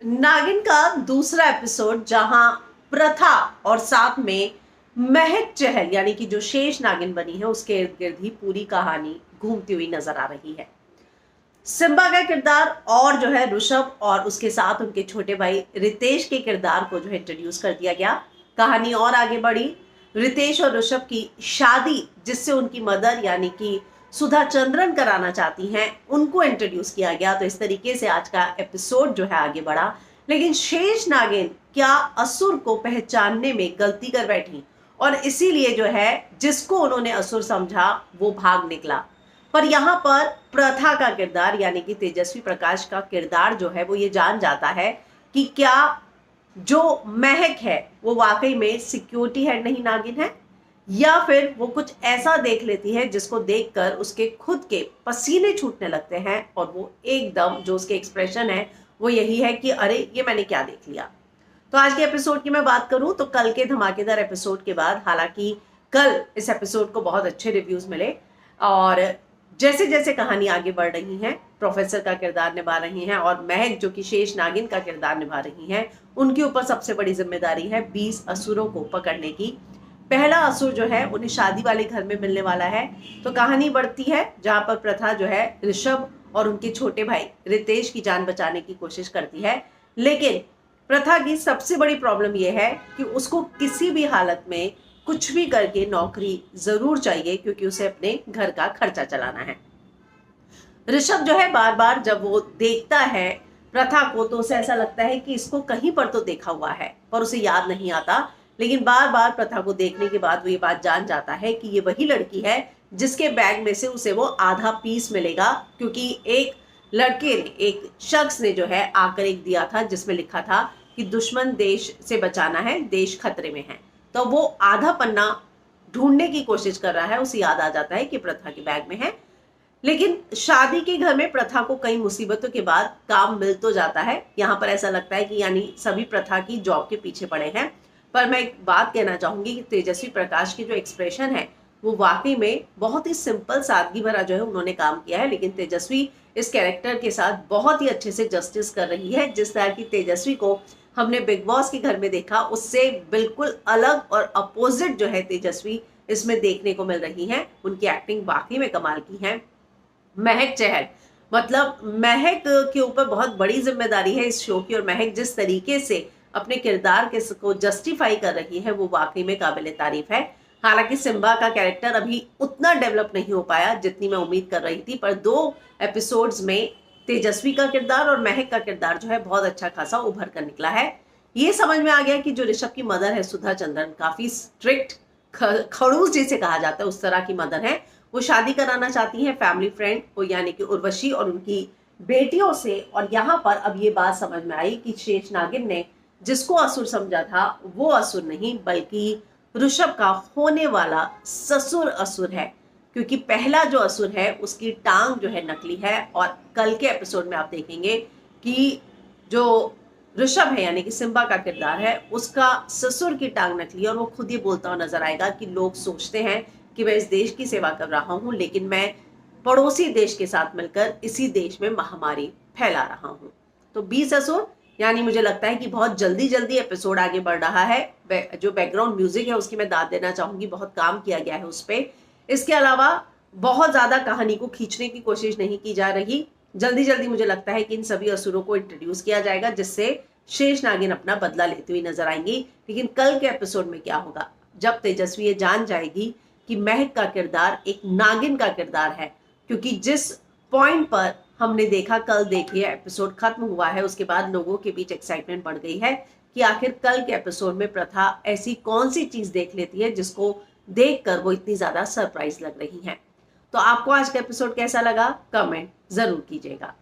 नागिन का दूसरा एपिसोड जहां प्रथा और साथ में महक चहल यानी कि जो शेष नागिन बनी है उसके इर्द गिर्द ही पूरी कहानी घूमती हुई नजर आ रही है। सिम्बा का किरदार और जो है ऋषभ और उसके साथ उनके छोटे भाई रितेश के किरदार को जो है इंट्रोड्यूस कर दिया गया। कहानी और आगे बढ़ी। रितेश और ऋषभ की शादी जिससे उनकी मदर यानी कि सुधा चंद्रन कराना चाहती हैं उनको इंट्रोड्यूस किया गया। तो इस तरीके से आज का एपिसोड जो है आगे बढ़ा। लेकिन शेष नागिन क्या असुर को पहचानने में गलती कर बैठी और इसीलिए जो है जिसको उन्होंने असुर समझा वो भाग निकला। पर यहाँ पर प्रथा का किरदार यानी कि तेजस्वी प्रकाश का किरदार जो है वो ये जान जाता है कि क्या जो महक है वो वाकई में सिक्योरिटी हेड नहीं नागिन है, या फिर वो कुछ ऐसा देख लेती है जिसको देखकर उसके खुद के पसीने छूटने लगते हैं और वो एकदम जो उसके एक्सप्रेशन है वो यही है कि अरे ये मैंने क्या देख लिया। तो आज के एपिसोड की मैं बात करूं तो कल के धमाकेदार एपिसोड के बाद, हालांकि कल इस एपिसोड को बहुत अच्छे रिव्यूज मिले और जैसे जैसे कहानी आगे बढ़ रही है प्रोफेसर का किरदार निभा रही हैं और महक जो कि शेष नागिन का किरदार निभा रही हैं, उनके ऊपर सबसे बड़ी जिम्मेदारी है 20 असुरों को पकड़ने की। पहला असुर जो है उन्हें शादी वाले घर में मिलने वाला है। तो कहानी बढ़ती है जहां पर प्रथा जो है ऋषभ और उनके छोटे भाई रितेश की जान बचाने की कोशिश करती है। लेकिन प्रथा की सबसे बड़ी प्रॉब्लम यह है कि उसको किसी भी हालत में कुछ भी करके नौकरी जरूर चाहिए क्योंकि उसे अपने घर का खर्चा चलाना है। ऋषभ जो है बार बार जब वो देखता है प्रथा को तो उसे ऐसा लगता है कि इसको कहीं पर तो देखा हुआ है, पर उसे याद नहीं आता। लेकिन बार बार प्रथा को देखने के बाद वो ये बात जान जाता है कि ये वही लड़की है जिसके बैग में से उसे वो आधा पीस मिलेगा, क्योंकि एक लड़के ने, एक शख्स ने जो है आकर एक दिया था जिसमें लिखा था कि दुश्मन देश से बचाना है, देश खतरे में है। तो वो आधा पन्ना ढूंढने की कोशिश कर रहा है, उसे याद आ जाता है कि प्रथा के बैग में है। लेकिन शादी के घर में प्रथा को कई मुसीबतों के बाद काम मिल तो जाता है। यहाँ पर ऐसा लगता है कि यानी सभी प्रथा की जॉब के पीछे पड़े हैं। पर मैं एक बात कहना चाहूंगी कि तेजस्वी प्रकाश की जो एक्सप्रेशन है वो वाकई में बहुत ही सिंपल सादगी भरा जो है उन्होंने काम किया है। लेकिन तेजस्वी इस कैरेक्टर के साथ बहुत ही अच्छे से जस्टिस कर रही है। जिस तरह की तेजस्वी को हमने बिग बॉस के घर में देखा उससे बिल्कुल अलग और अपोजिट जो है तेजस्वी इसमें देखने को मिल रही है। उनकी एक्टिंग वाकई में कमाल की है। महक चहल, मतलब महक के ऊपर बहुत बड़ी जिम्मेदारी है इस शो की और महक जिस तरीके से अपने किरदार के को जस्टिफाई कर रही है वो वाकई में काबिले तारीफ है। हालांकि सिम्बा का कैरेक्टर अभी उतना डेवलप नहीं हो पाया जितनी मैं उम्मीद कर रही थी, पर 2 एपिसोड्स में तेजस्वी का किरदार और महक का किरदार जो है बहुत अच्छा खासा उभर कर निकला है। ये समझ में आ गया कि जो ऋषभ की मदर है सुधा चंद्रन काफी स्ट्रिक्ट, खड़ूस जिसे कहा जाता है उस तरह की मदर है। वो शादी कराना चाहती हैं फैमिली फ्रेंड को यानी कि उर्वशी और उनकी बेटियों से। और यहाँ पर अब ये बात समझ में आई कि शेष नागिन ने जिसको असुर समझा था वो असुर नहीं बल्कि ऋषभ का होने वाला ससुर असुर है, क्योंकि पहला जो असुर है उसकी टांग जो है नकली है। और कल के एपिसोड में आप देखेंगे कि जो ऋषभ है यानी कि सिम्बा का किरदार है उसका ससुर की टांग नकली है और वो खुद ही बोलता हुआ नजर आएगा कि लोग सोचते हैं कि मैं इस देश की सेवा कर रहा हूं लेकिन मैं पड़ोसी देश के साथ मिलकर इसी देश में महामारी फैला रहा हूं। तो 20 असुर यानी मुझे लगता है कि बहुत जल्दी जल्दी एपिसोड आगे बढ़ रहा है। जो बैकग्राउंड म्यूजिक है उसकी मैं दाद देना चाहूंगी, बहुत काम किया गया है उस पर। इसके अलावा बहुत ज्यादा कहानी को खींचने की कोशिश नहीं की जा रही। जल्दी जल्दी मुझे लगता है कि इन सभी असुरों को इंट्रोड्यूस किया जाएगा जिससे शेष नागिन अपना बदला लेती हुई नजर आएंगी। लेकिन कल के एपिसोड में क्या होगा जब तेजस्वी ये जान जाएगी कि महक का किरदार एक नागिन का किरदार है, क्योंकि जिस पॉइंट पर हमने देखा, कल देखिए एपिसोड खत्म हुआ है उसके बाद लोगों के बीच एक्साइटमेंट बढ़ गई है कि आखिर कल के एपिसोड में प्रथा ऐसी कौन सी चीज देख लेती है जिसको देखकर वो इतनी ज्यादा सरप्राइज लग रही है। तो आपको आज का एपिसोड कैसा लगा कमेंट जरूर कीजिएगा।